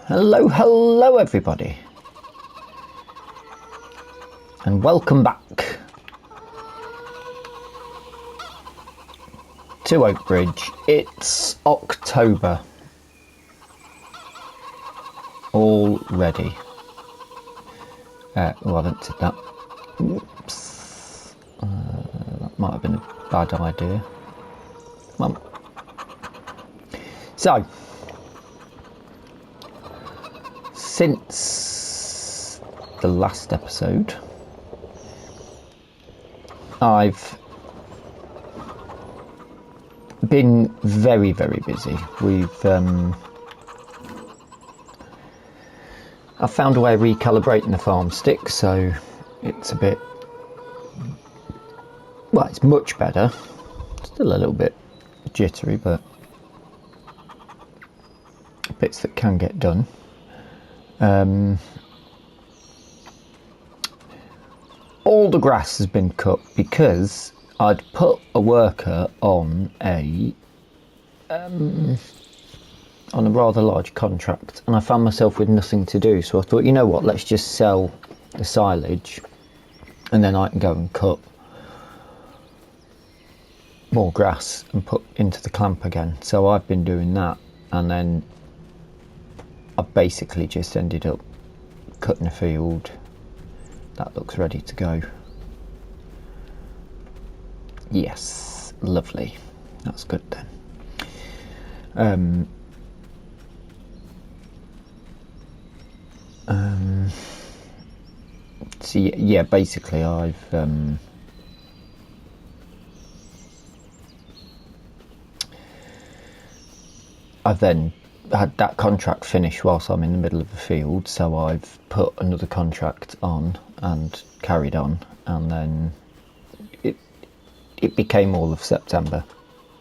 Hello everybody, and welcome back to Oakbridge. It's October already. Oh, I haven't said that. Oops. That might have been a bad idea. Come on. So, since the last episode, I've been very busy. I found a way of recalibrating the farm stick, so it's a bit, well, it's much better. Still a little bit jittery, but bits that can get done. All the grass has been cut because I'd put a worker on a rather large contract, and I found myself with nothing to do, so I thought, you know what, let's just sell the silage and then I can go and cut more grass and put into the clamp again. So I've been doing that, and then I basically just ended up cutting a field that looks ready to go. Yes, lovely. That's good then. So yeah, basically I've then had that contract finished whilst I'm in the middle of the field, so I've put another contract on and carried on, and then it became all of September.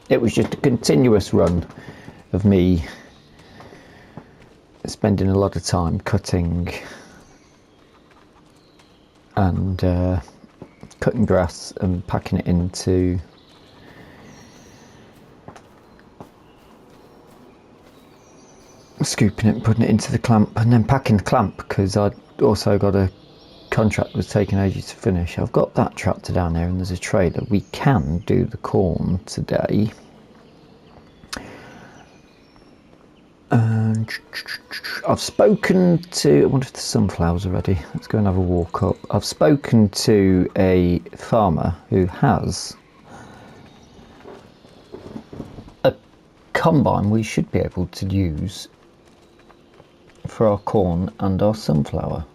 It was just a continuous run of me spending a lot of time cutting and cutting grass and packing it into scooping it and putting it into the clamp, and then packing the clamp, because I'd also got a contract that was taking ages to finish. I've got that tractor down there and there's a trailer. We can do the corn today. And I've spoken to, I wonder if the sunflowers are ready. Let's go and have a walk up. I've spoken to a farmer who has a combine we should be able to use for our corn and our sunflower.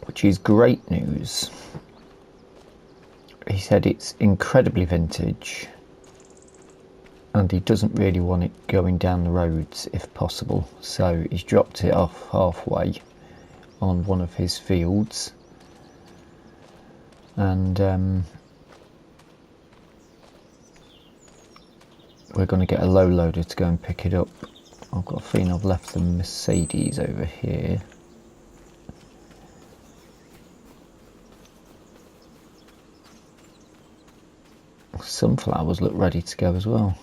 Which is great news. He said it's incredibly vintage and he doesn't really want it going down the roads if possible, so he's dropped it off halfway on one of his fields, and we're going to get a low loader to go and pick it up. I've got a feeling I've left the Mercedes over here. Sunflowers look ready to go as well.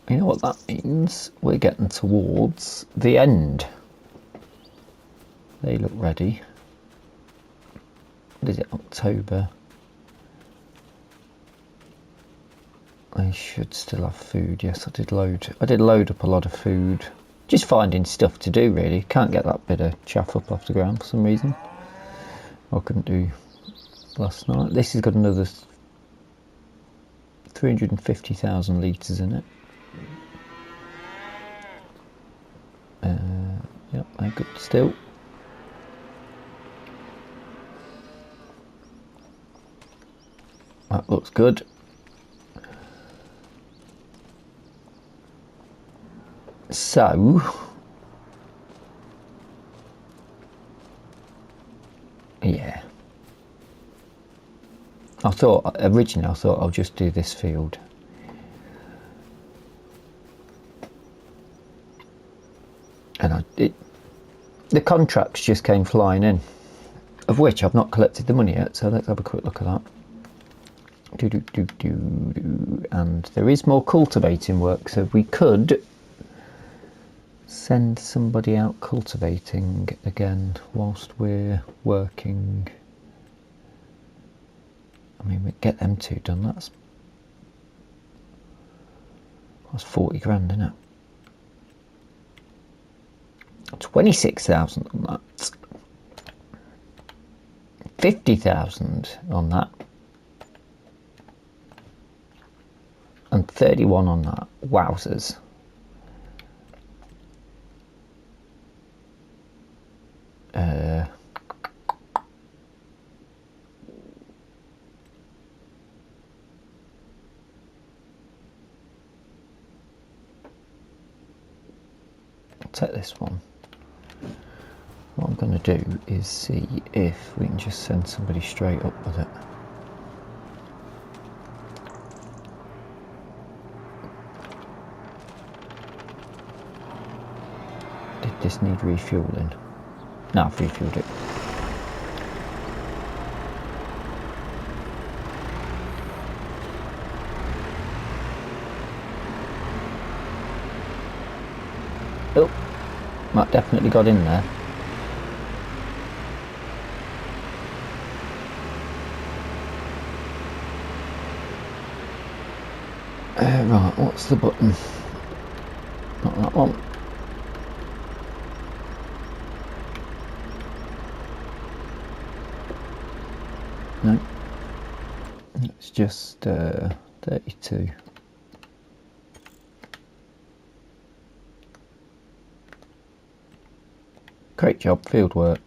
You know what that means? We're getting towards the end. They look ready. What is it, October? They should still have food. Yes, I did load up a lot of food. Just finding stuff to do, really. Can't get that bit of chaff up off the ground for some reason. I couldn't do last night. This has got another 350,000 litres in it. Yep, they're good still. That looks good. So, yeah. Originally I thought I'll just do this field. And the contracts just came flying in, of which I've not collected the money yet, so let's have a quick look at that. And there is more cultivating work, so we could send somebody out cultivating again whilst we're working. I mean, we get them two done, that's 40 grand, isn't it? 26,000 on that. 50,000 on that. And 31 on that. Wowzers. I'll take this one. What I'm going to do is see if we can just send somebody straight up with it. Did this need refueling? No, I've refueled it. Oh, that definitely got in there. Right, what's the button? Not that one. No, it's just 32. Great job, field work.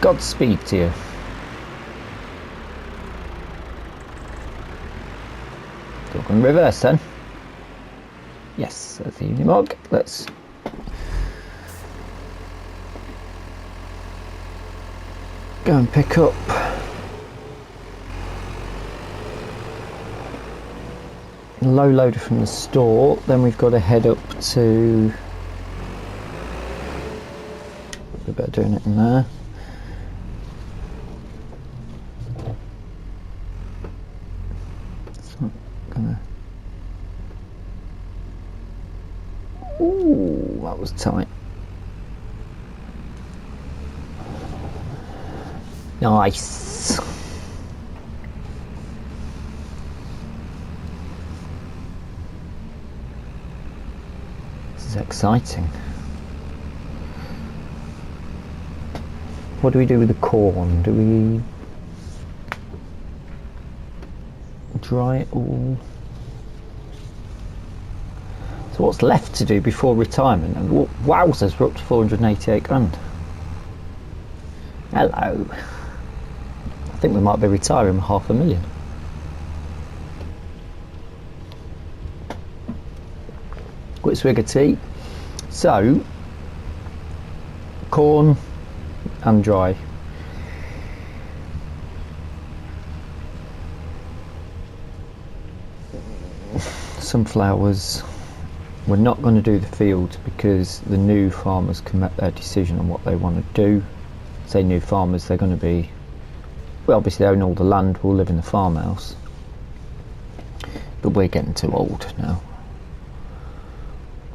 Godspeed to you. So we're going to reverse then. Yes, that's the Unimog. Let's go and pick up the low loader from the store. Then we've got to head up to, we better doing it in there. It's not gonna. Ooh, that was tight. Nice. This is exciting. What do we do with the corn? Do we dry it all? So what's left to do before retirement? And wowzers, we're up to 488 grand. Hello. I think we might be retiring with $500,000. Quick swig of tea. So, corn and dry. Sunflowers. We're not going to do the fields because the new farmers can make their decision on what they want to do. Say new farmers, they're going to be, well, obviously they own all the land, we'll live in the farmhouse. But we're getting too old now.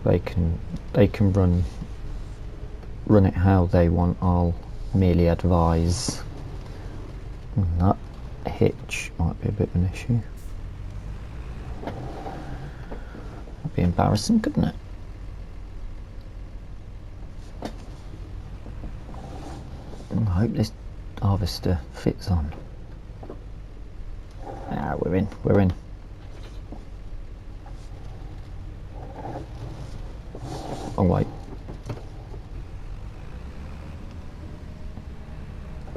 They can run it how they want. I'll merely advise. That hitch might be a bit of an issue. That'd be embarrassing, couldn't it? I hope this harvester fits on. Ah, we're in. Oh wait.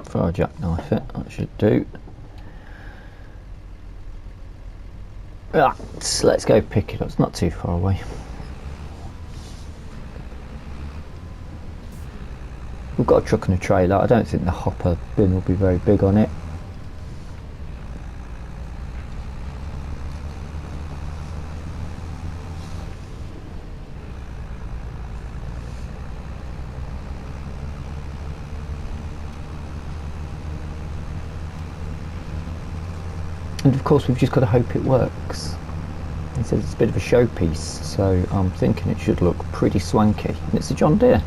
Fire jackknife it, that should do. Right, let's go pick it up. It's not too far away. We've got a truck and a trailer. I don't think the hopper bin will be very big on it. And of course we've just got to hope it works. He says it's a bit of a showpiece, so I'm thinking it should look pretty swanky. And it's a John Deere.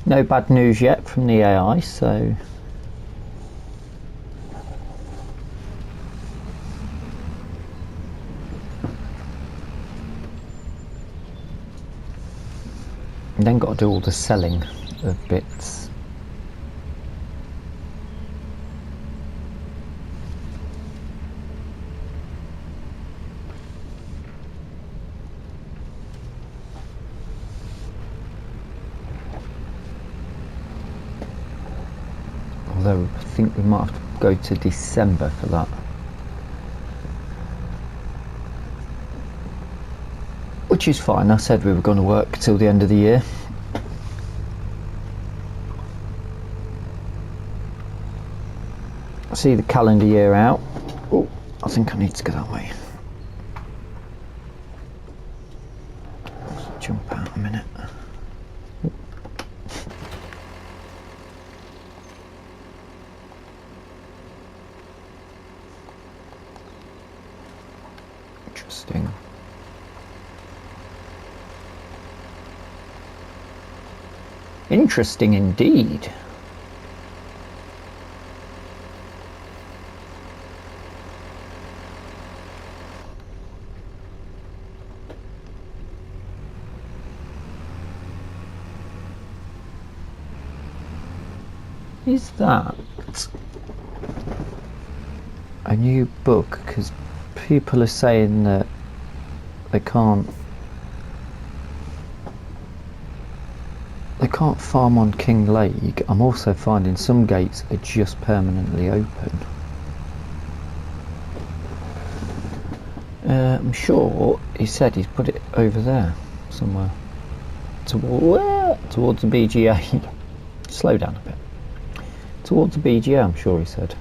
No bad news yet from the AI, so and then got to do all the selling of bits. Although I think we might have to go to December for that. Which is fine. I said we were going to work till the end of the year. I see the calendar year out. Oh, I think I need to go that way. Let's jump out a minute. Interesting. Interesting indeed. Is that a new book? Because people are saying that they can't farm on King Lake. I'm also finding some gates are just permanently open. I'm sure he said he's put it over there somewhere towards the BGA. Slow down a bit. Towards the BGA, I'm sure he said.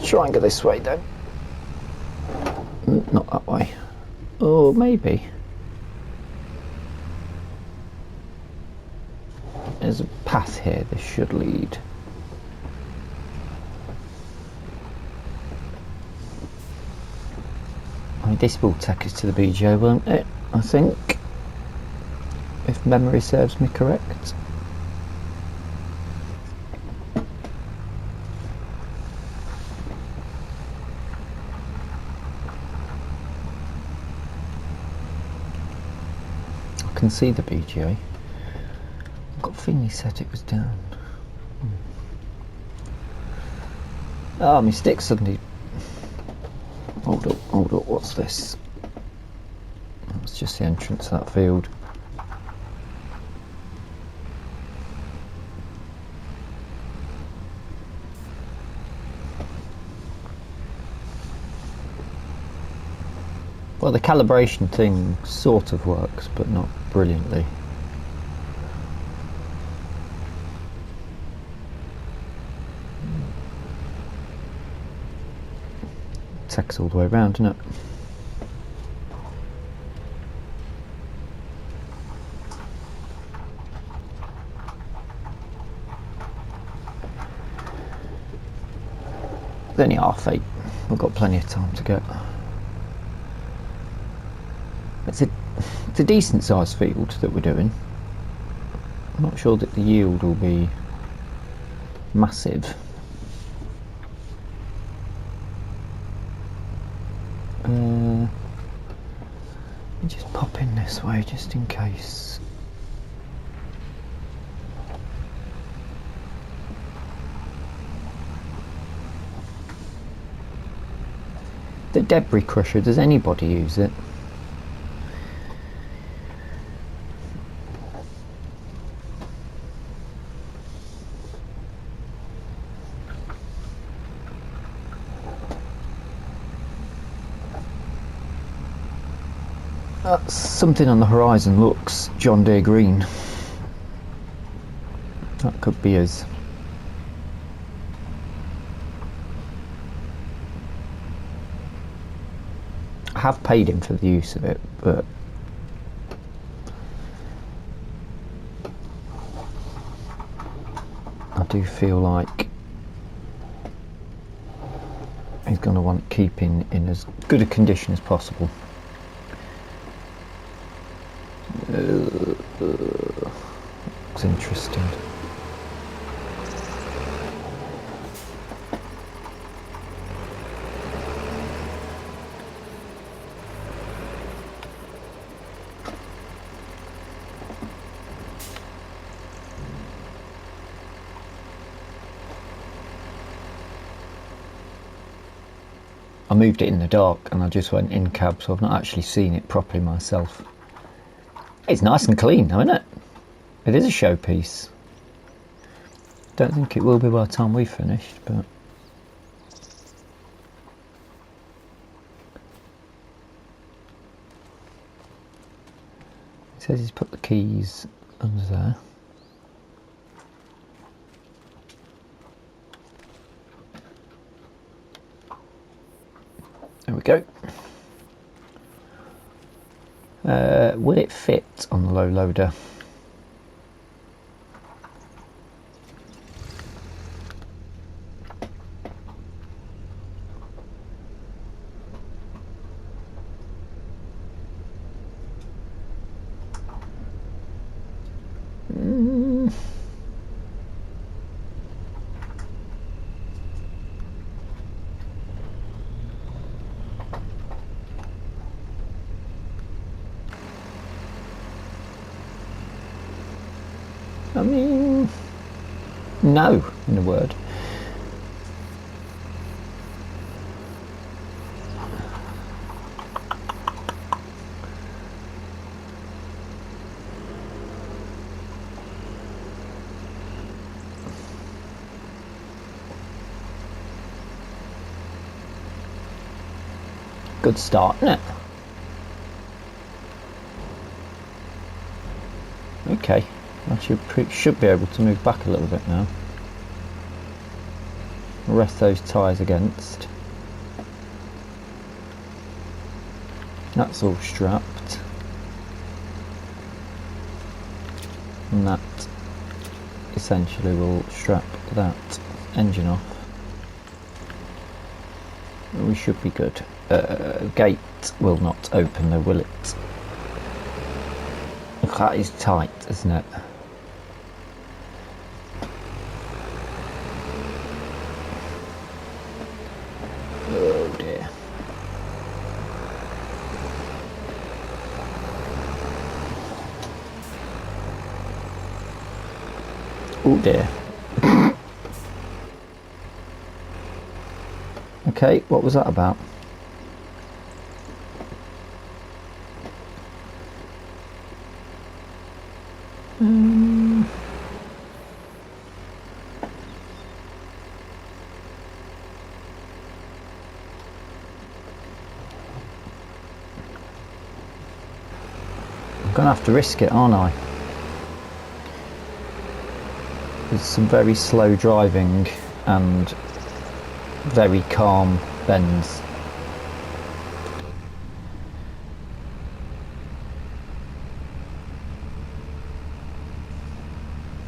Try and go this way then. Not that way. Oh, maybe. There's a path here. This should lead. I mean, this will take us to the BGO, won't it? I think, if memory serves me correct. I can see the BGA. I've got a feeling he said it was down. Oh, my stick suddenly. Hold up, what's this? It's just the entrance to that field. Well, the calibration thing sort of works, but not brilliantly. Takes all the way around, doesn't it? It's only 8:30. We've got plenty of time to go. It's a decent sized field that we're doing. I'm not sure that the yield will be massive. Let me just pop in this way just in case. The debris crusher, does anybody use it? Something on the horizon looks John Deere green. That could be us. I have paid him for the use of it, but I do feel like he's going to want keeping in as good a condition as possible. Looks interesting. I moved it in the dark and I just went in cab, so I've not actually seen it properly myself. It's nice and clean though, isn't it? It is a showpiece. Don't think it will be by the time we've finished, but it says he's put the keys under there. There we go. Will it fit on the low loader? I mean, no, in a word. Good start, isn't it? Okay. I should be able to move back a little bit now. Rest those tyres against. That's all strapped. And that essentially will strap that engine off. We should be good. Gate will not open though, will it? That is tight, isn't it? Oh dear. Oh dear. Okay, what was that about? I'm gonna have to risk it, aren't I? There's some very slow driving and very calm bends.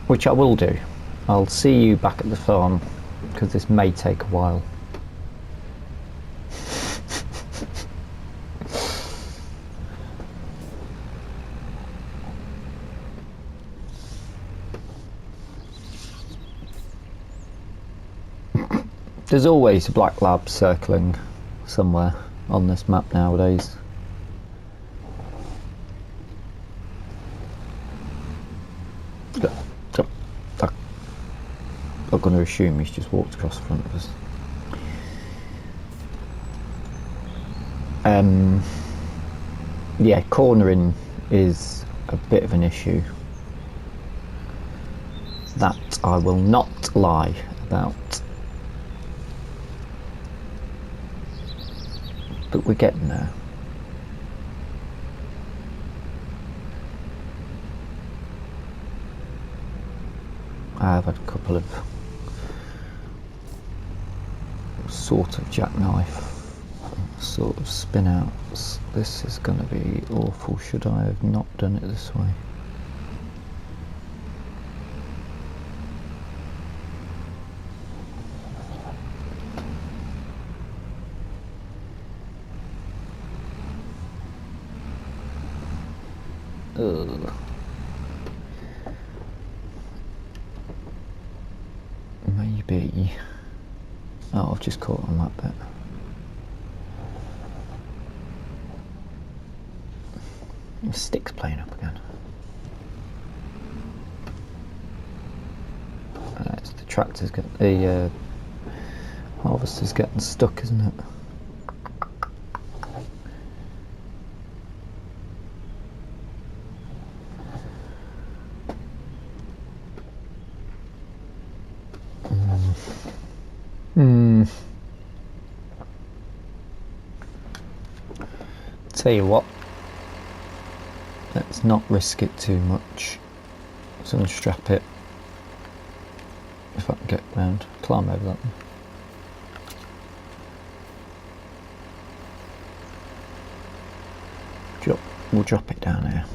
Which I will do. I'll see you back at the farm because this may take a while. There's always a black lab circling somewhere on this map nowadays. I'm going to assume he's just walked across the front of us. Yeah, cornering is a bit of an issue. That I will not lie about. But we're getting there. I've had a couple of sort of jackknife sort of spin outs. This is going to be awful. Should I have not done it this way? Ugh. Maybe. Oh, I've just caught on that bit. The stick's playing up again. It's the tractor's getting, the harvester's getting stuck, isn't it? Tell you what, let's not risk it too much. Let's unstrap it. If I can get round, climb over that one. We'll drop it down here.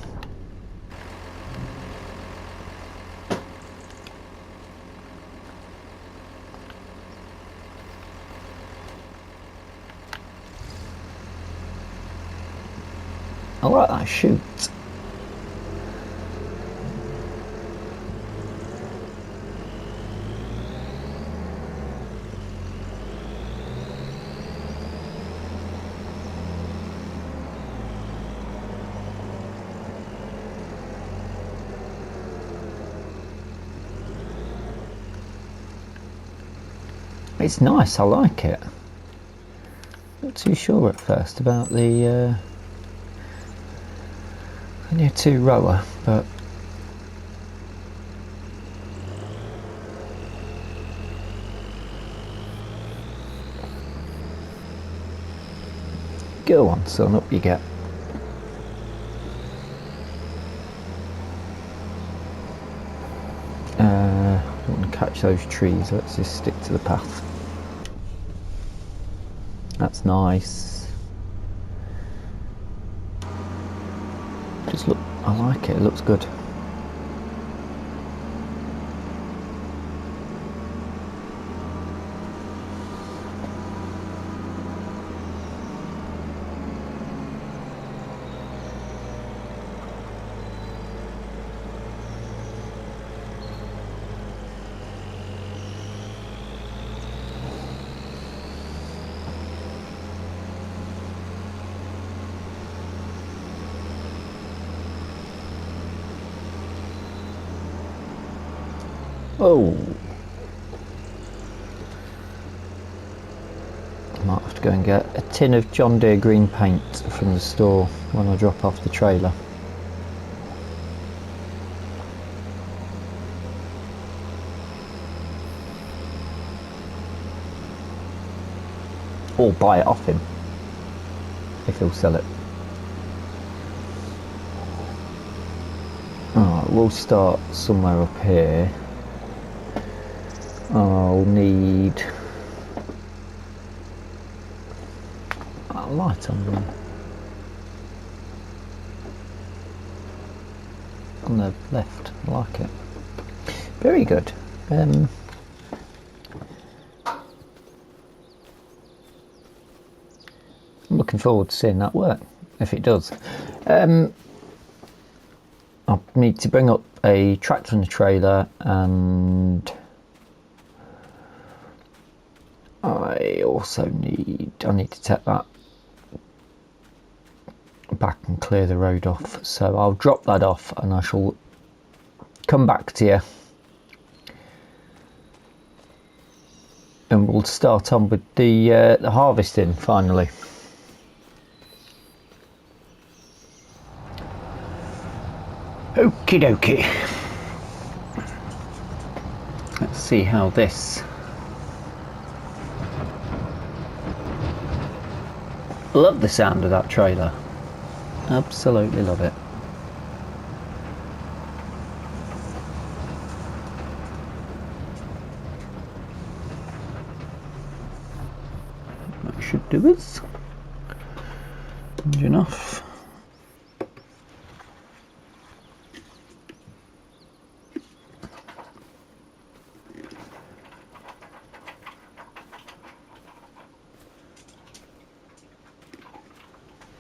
I like that chute. It's nice, I like it. Not too sure at first about the only a 2-rower, but go on son, up you get. Don't want to catch those trees, let's just stick to the path. That's nice. Just look, I like it, it looks good. Oh, I might have to go and get a tin of John Deere green paint from the store when I drop off the trailer. Or buy it off him if he'll sell it. Alright, we'll start somewhere up here. I'll need a light on the left. I like it. Very good. I'm looking forward to seeing that work, if it does. I need to bring up a tractor and a trailer, and I also need to take that back and clear the road off, so I'll drop that off and I shall come back to you and we'll start on with the harvesting finally. Okie dokie. Let's see how this. Love the sound of that trailer. Absolutely love it. That should do us. Engine off.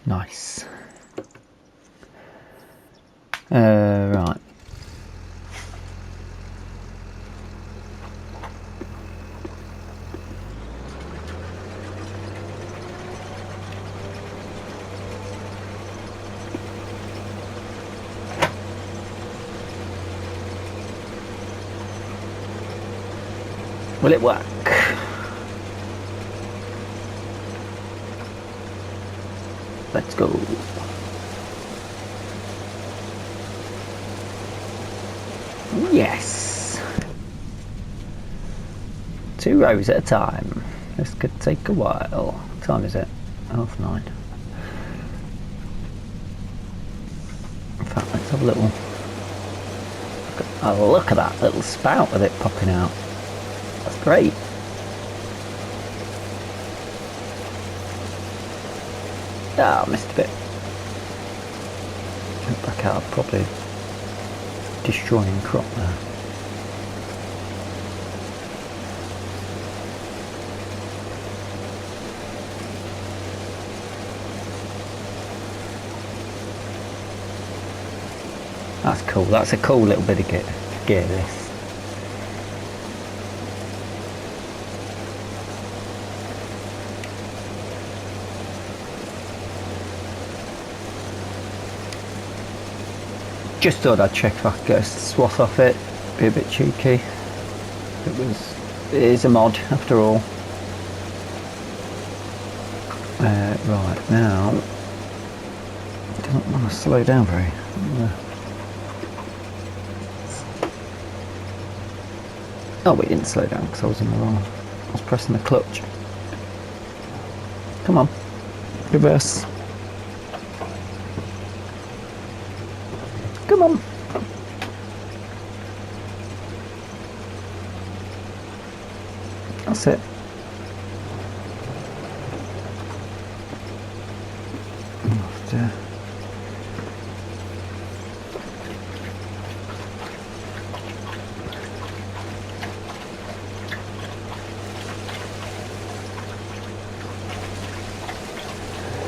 Nice. Right. Will it work? Let's go. Yes. 2 rows at a time. This could take a while. What time is it? 9:30. In fact, let's have a little. Oh, look at that little spout with it popping out. That's great. Ah, missed a bit. Get back out, probably destroying crop there. That's cool. That's a cool little bit of gear, this. Just thought I'd check if I could get a swath off it. Be a bit cheeky. It is a mod after all. Right now, I don't want to slow down very. Oh, we didn't slow down because I was in the wrong. I was pressing the clutch. Come on, reverse. Come on. That's it.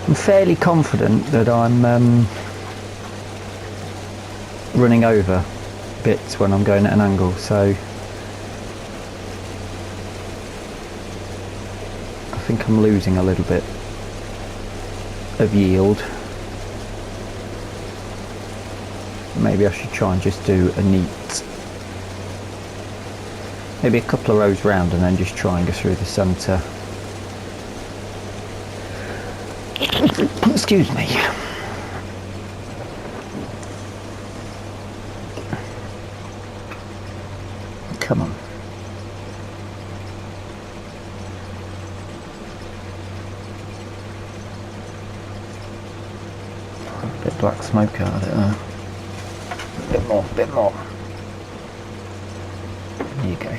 I'm fairly confident that I'm running over bits when I'm going at an angle, so I think I'm losing a little bit of yield. Maybe I should try and just do a neat, maybe a couple of rows round and then just try and go through the centre. Excuse me. Come on. A bit of black smoke out of it there. A bit more. There you go.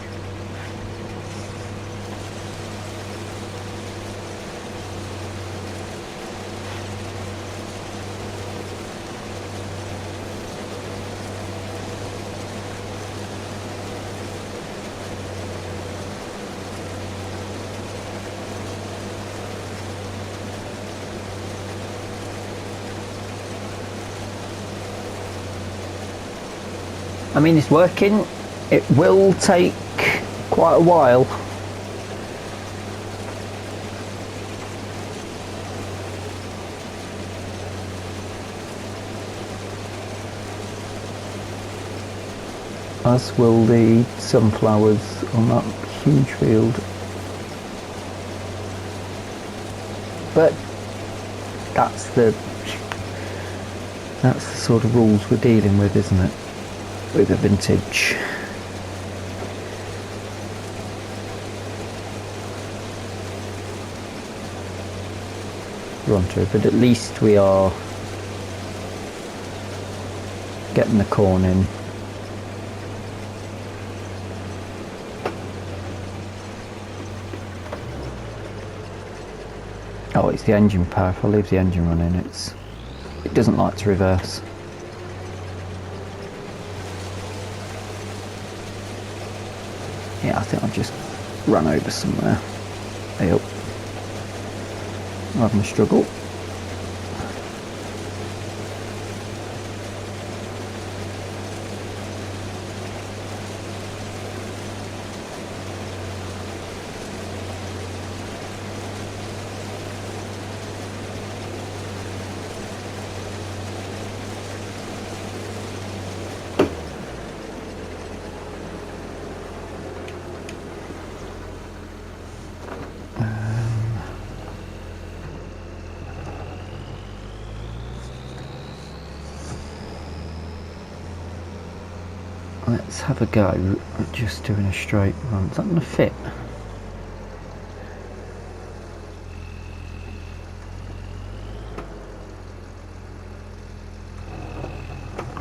I mean, it's working. It will take quite a while as will the sunflowers on that huge field. But that's the sort of rules we're dealing with, isn't it? With a vintage. Run through, but at least we are getting the corn in. Oh, it's the engine power. If I leave the engine running, it doesn't like to reverse. Yeah, I think I've just run over somewhere. Hey up. I'm having a struggle. Let's have a go at just doing a straight run. Is that going to fit?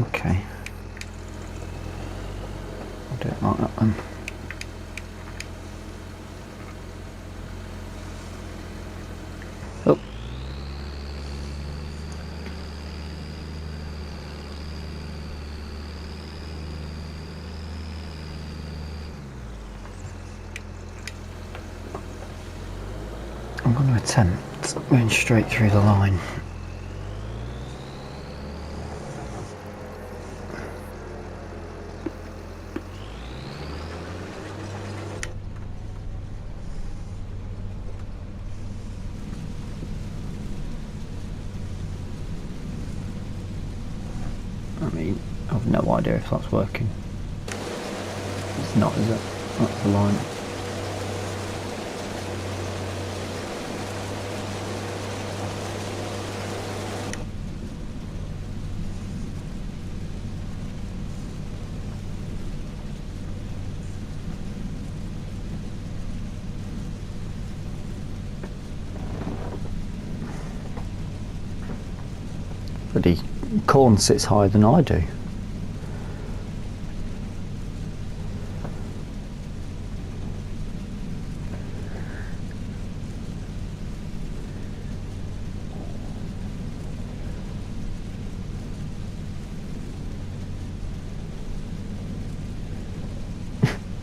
Okay. I'll do it like that then. Oh. I'm going to attempt going straight through the line. I mean, I've no idea if that's working. It's not, is it? That's the line. Bloody corn sits higher than I do.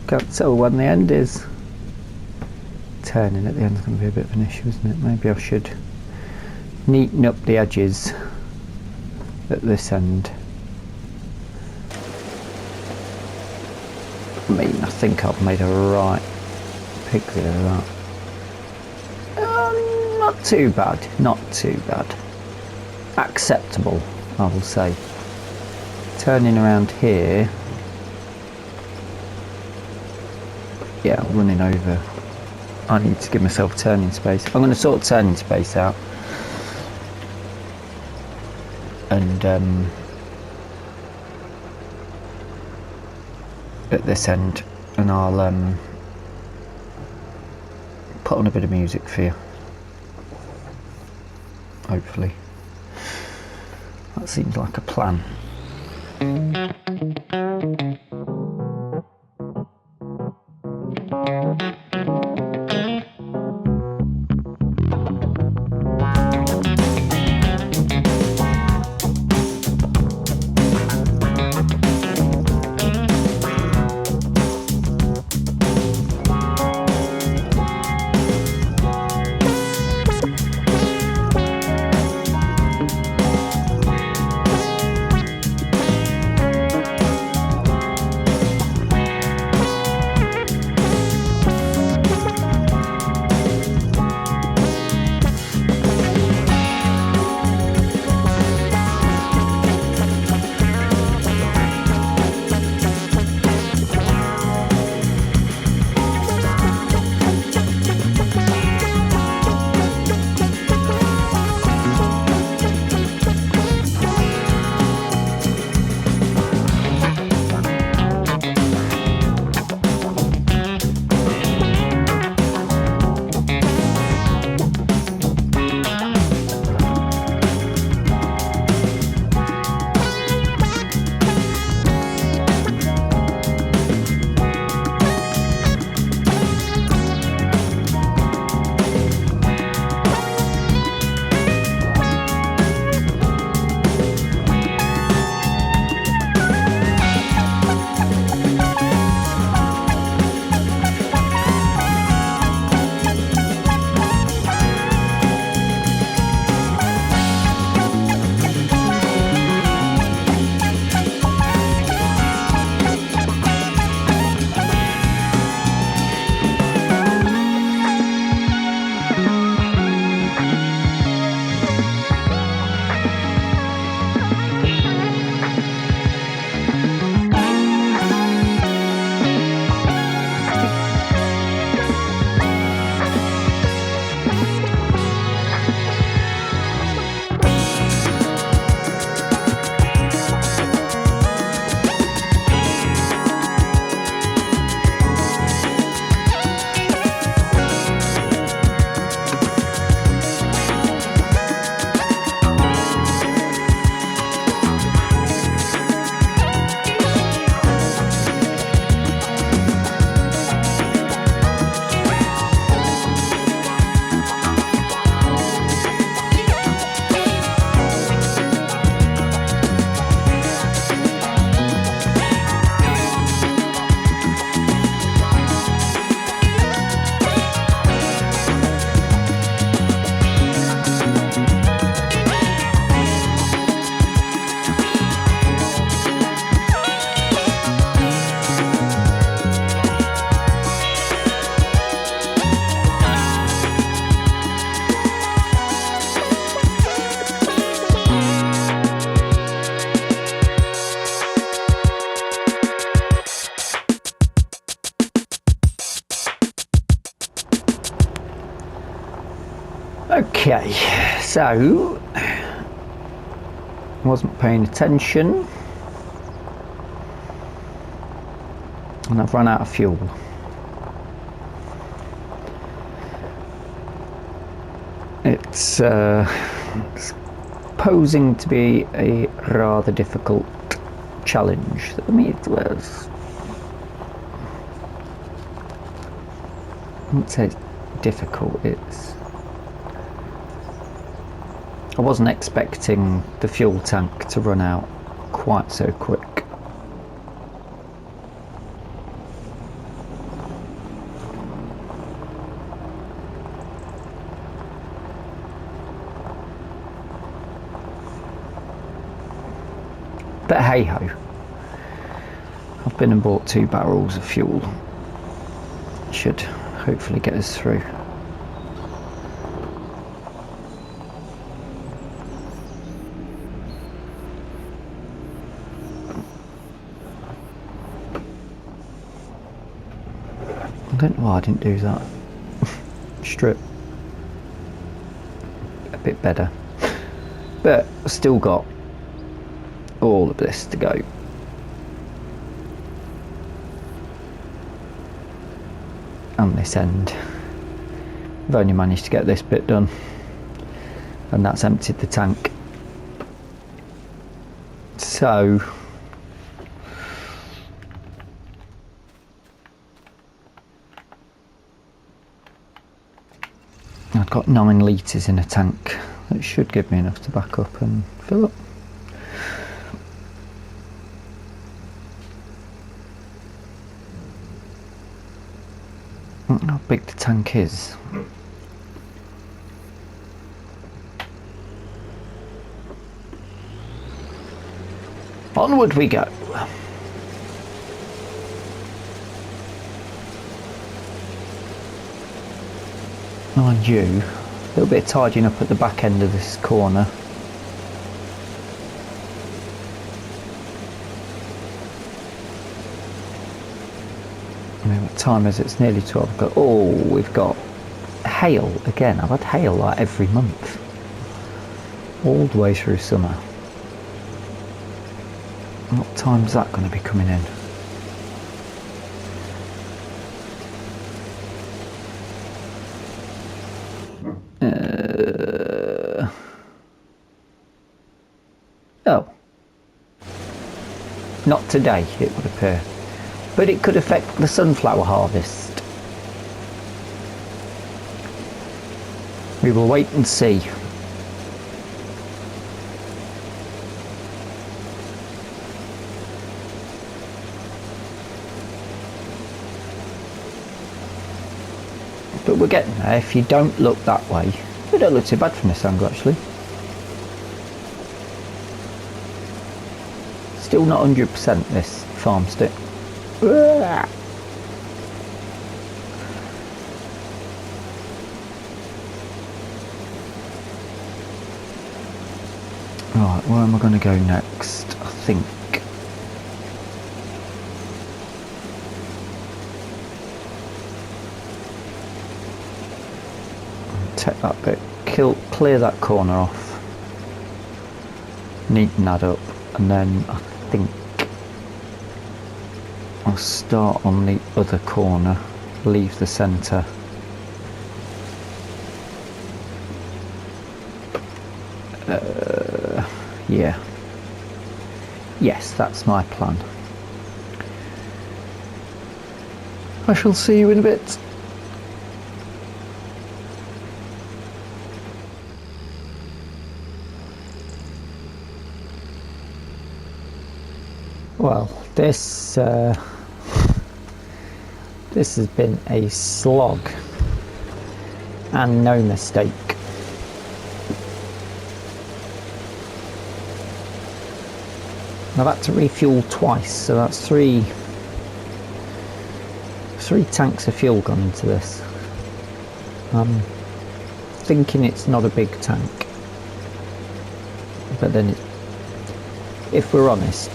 Can't tell when the end is. Turning at the end is going to be a bit of an issue, isn't it? Maybe I should neaten up the edges at this end. I mean, I think I've made a right pixie of that. Not too bad, not too bad. Acceptable, I will say. Turning around here. Yeah, running over. I need to give myself turning space. I'm going to sort turning space out. And at this end, and I'll put on a bit of music for you. Hopefully. That seems like a plan. Okay, so wasn't paying attention and I've run out of fuel. It's posing to be a rather difficult challenge. I mean, it was, I wouldn't say it's difficult, I wasn't expecting the fuel tank to run out quite so quick. But hey ho, I've been and bought 2 barrels of fuel. Should hopefully get us through. I don't know why I didn't do that. Strip. A bit better. But I've still got all of this to go. And this end. I've only managed to get this bit done. And that's emptied the tank. So I've got 9 litres in a tank. That should give me enough to back up and fill up. I don't know how big the tank is. Onward we go. Mind you, a little bit of tidying up at the back end of this corner. I mean, what time is it? It's nearly 12 o'clock. Oh, we've got hail again. I've had hail like every month. All the way through summer. What time's that going to be coming in? Oh. Not today, it would appear. But it could affect the sunflower harvest. We will wait and see. But we're getting there. If you don't look that way, it don't look too bad from this angle actually. Still not 100% this farm stick. Right, where am I going to go next? I think take that bit, clear that corner off, neaten that up, and then I think I'll start on the other corner, leave the centre. Yeah. Yes, that's my plan. I shall see you in a bit. Well, this has been a slog and no mistake. I've had to refuel twice, so that's three tanks of fuel gone into this. I'm thinking it's not a big tank, but then if we're honest,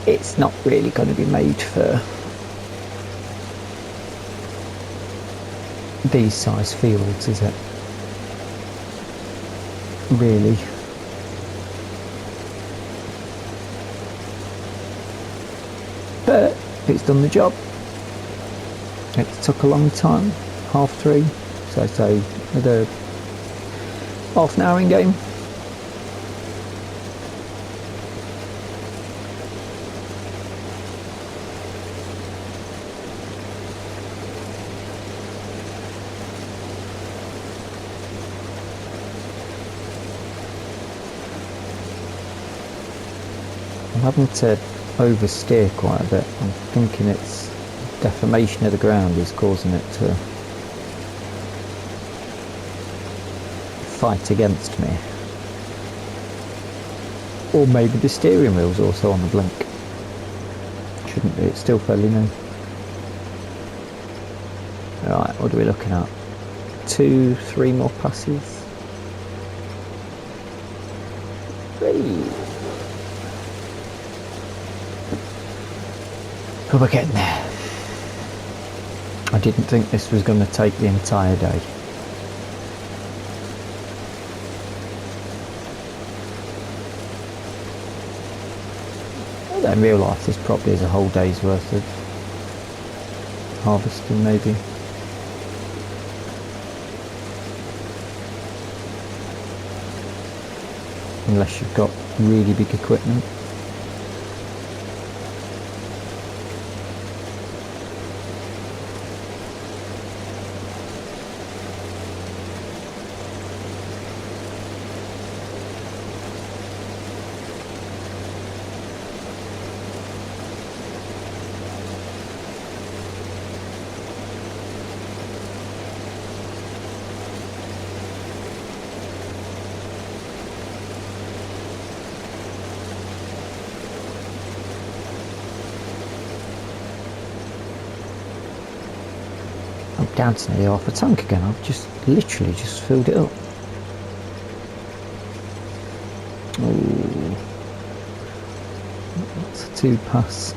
it's not really going to be made for these size fields, is it? really. But it's done the job. It took a long time, 3:30, so I'd say another half an hour in game. I'm having to oversteer quite a bit. I'm thinking it's deformation of the ground is causing it to fight against me. Or maybe the steering wheel's also on the blink. Shouldn't be, it's still fairly new. Right, what are we looking at? 2-3 more passes. 3. But we're getting there. I didn't think this was going to take the entire day. In real life this probably is a whole day's worth of harvesting maybe. Unless you've got really big equipment. Down to nearly half a tank again. I've just literally just filled it up. Oh, that's a 2 pass.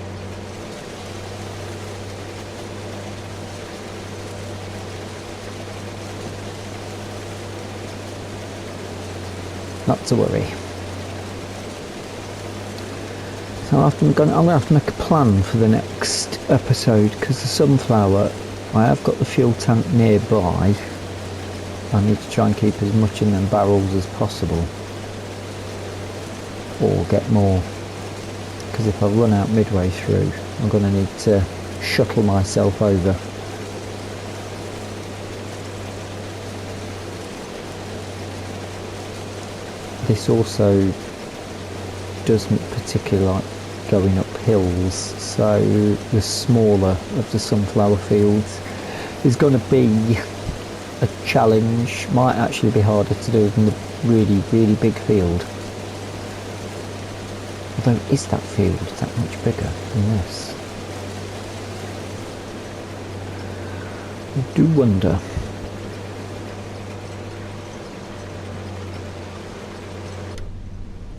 Not to worry. So I'm going to have to make a plan for the next episode, because the sunflower, I have got the fuel tank nearby. I need to try and keep as much in them barrels as possible, or get more, because if I run out midway through I'm going to need to shuttle myself over. This also doesn't particularly like going up hills, so the smaller of the sunflower fields is going to be a challenge. Might actually be harder to do than the really big field. Although, is that field that much bigger than this? I do wonder.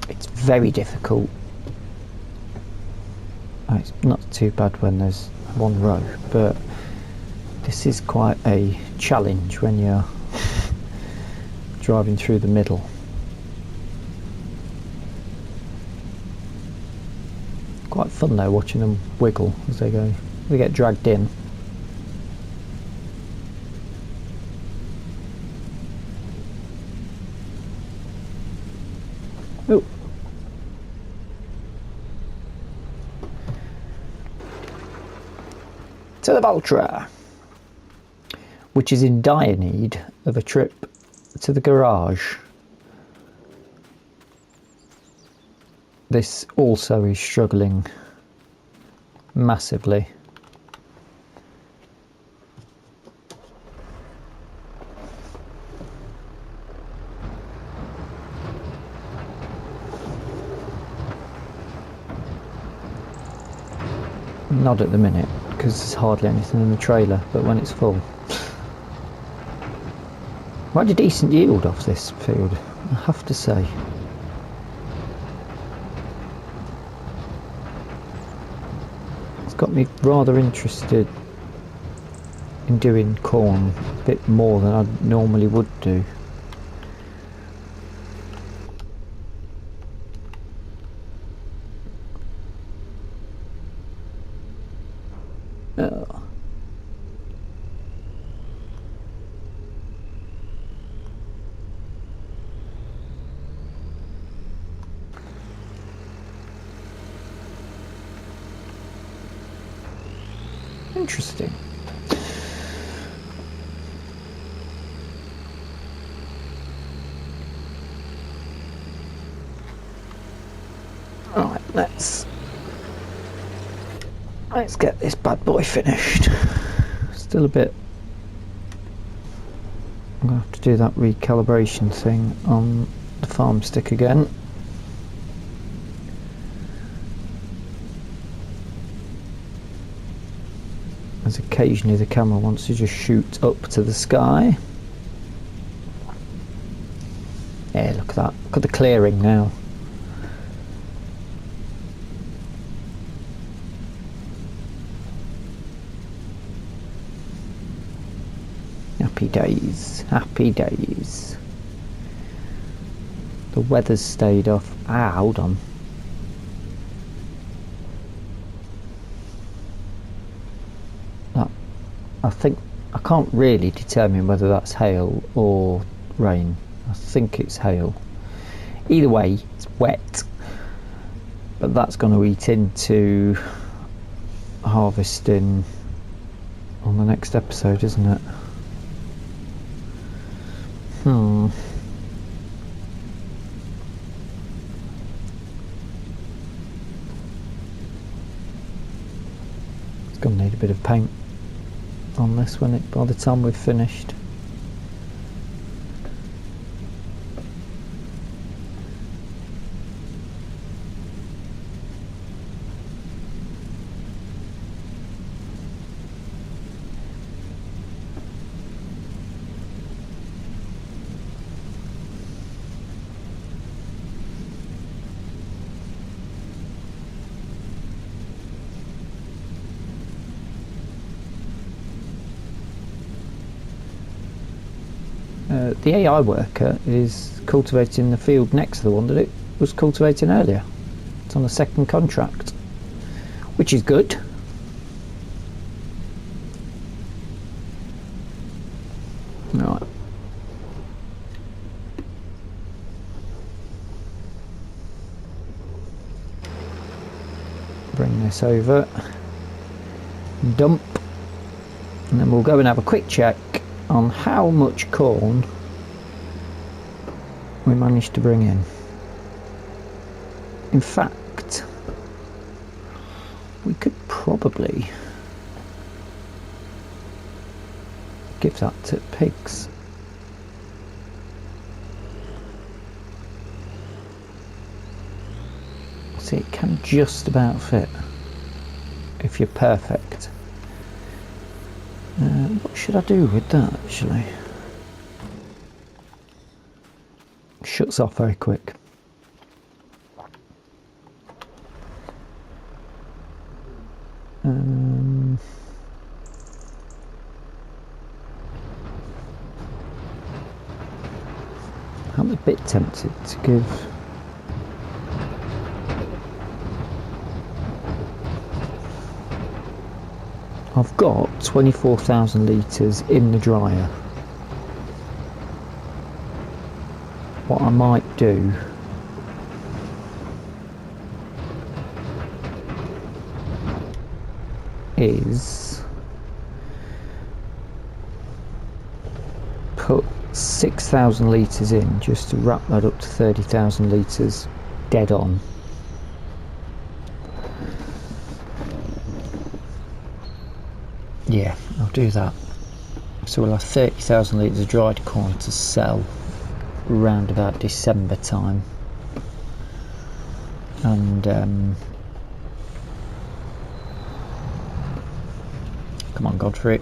It's very difficult. Oh, it's not too bad when there's one row, but this is quite a challenge when you're driving through the middle. Quite fun though, watching them wiggle as they go. They get dragged in. Oh. To the Valtra, which is in dire need of a trip to the garage. This also is struggling massively. Not at the minute, because there's hardly anything in the trailer, but when it's full. I had a decent yield off this field, I have to say. It's got me rather interested in doing corn a bit more than I normally would do. Oh. Interesting. Alright, let's get this bad boy finished. Still a bit. I'm gonna have to do that recalibration thing on the farm stick again. As occasionally the camera wants to just shoot up to the sky. Yeah, look at that. Look at the clearing now. Happy days, happy days. The weather's stayed off. Ah, hold on. I think I can't really determine whether that's hail or rain. I think it's hail. Either way, it's wet. But that's going to eat into harvesting on the next episode, isn't it? It's going to need a bit of paint on this by the time we've finished. The AI worker is cultivating the field next to the one that it was cultivating earlier. It's on a second contract, which is good. Right. Bring this over, dump, and then we'll go and have a quick check on how much corn we managed to bring in. In fact, we could probably give that to pigs. See, it can just about fit if you're perfect. What should I do with that actually? Shuts off very quick. I'm a bit tempted to give I've got 24,000 litres in the dryer. What I might do is put 6,000 litres in just to wrap that up to 30,000 litres dead on. Yeah, I'll do that. So we'll have 30,000 litres of dried corn to sell around about December time. And come on, Godfrey.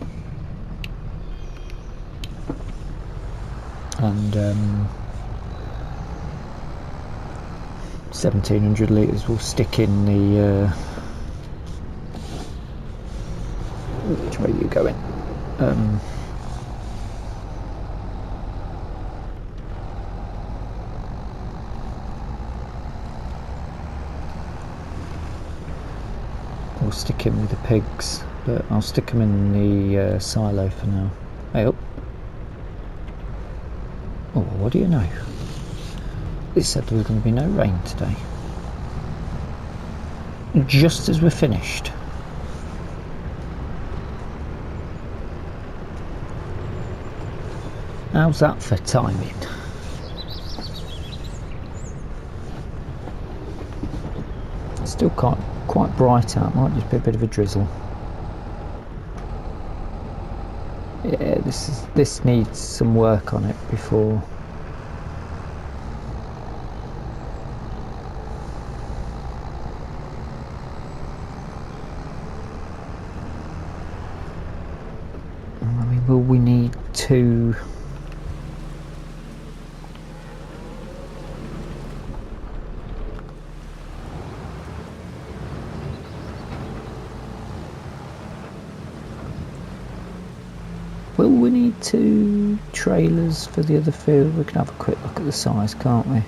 And 1,700 litres will stick in the which way are you going? We'll stick in with the pigs. but I'll stick them in the silo for now. Hey up. Oh, what do you know? It said there was going to be no rain today. Just as we're finished. How's that for timing? It's still quite bright out, might just be a bit of a drizzle. Yeah, this needs some work on it before. I mean, will we need to? Will we need 2 trailers for the other field? We can have a quick look at the size, can't we?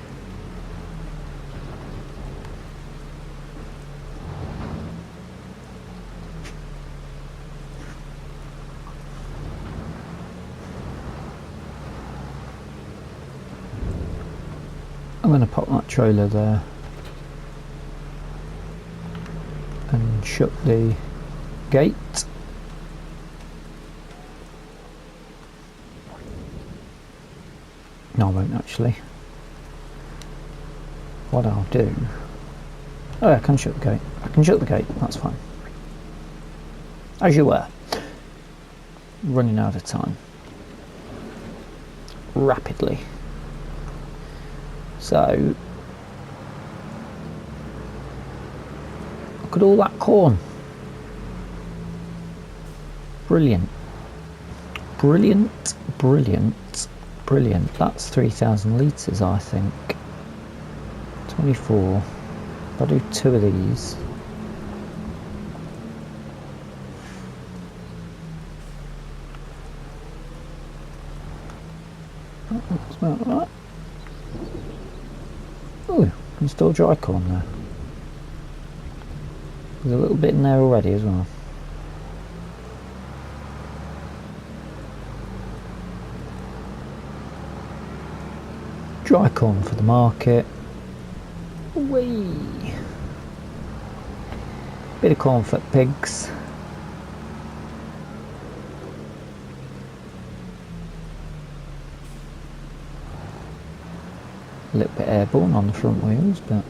I'm going to pop that trailer there and shut the gate. No, I won't actually. What I'll do... Oh, I can shut the gate. I can shut the gate, that's fine. As you were. Running out of time. Rapidly. So... Look at all that corn. Brilliant. Brilliant, brilliant. Brilliant. That's 3,000 litres, I think. 24. If I do 2 of these. That's about right. Oh, can still dry corn there. There's a little bit in there already as well. Dry corn for the market. Whee! Bit of corn for pigs. A little bit airborne on the front wheels, but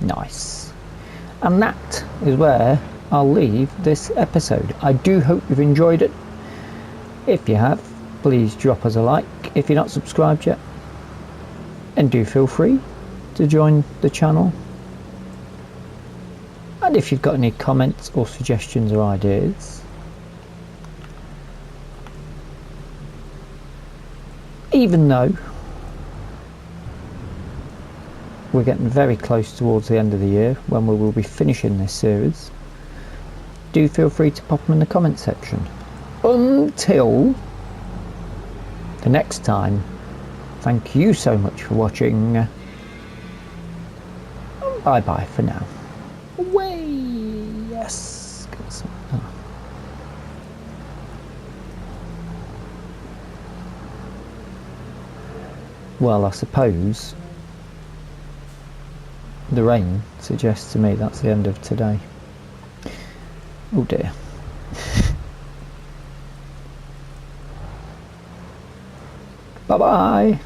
nice. And that is where I'll leave this episode. I do hope you've enjoyed it. If you have, please drop us a like. If you're not subscribed yet, and do feel free to join the channel. And if you've got any comments or suggestions or ideas, even though we're getting very close towards the end of the year when we will be finishing this series, do feel free to pop them in the comment section. Until the next time, thank you so much for watching. Bye bye for now. Away! Yes! Get some. Oh. Well, I suppose the rain suggests to me that's the end of today. Oh dear. Bye bye!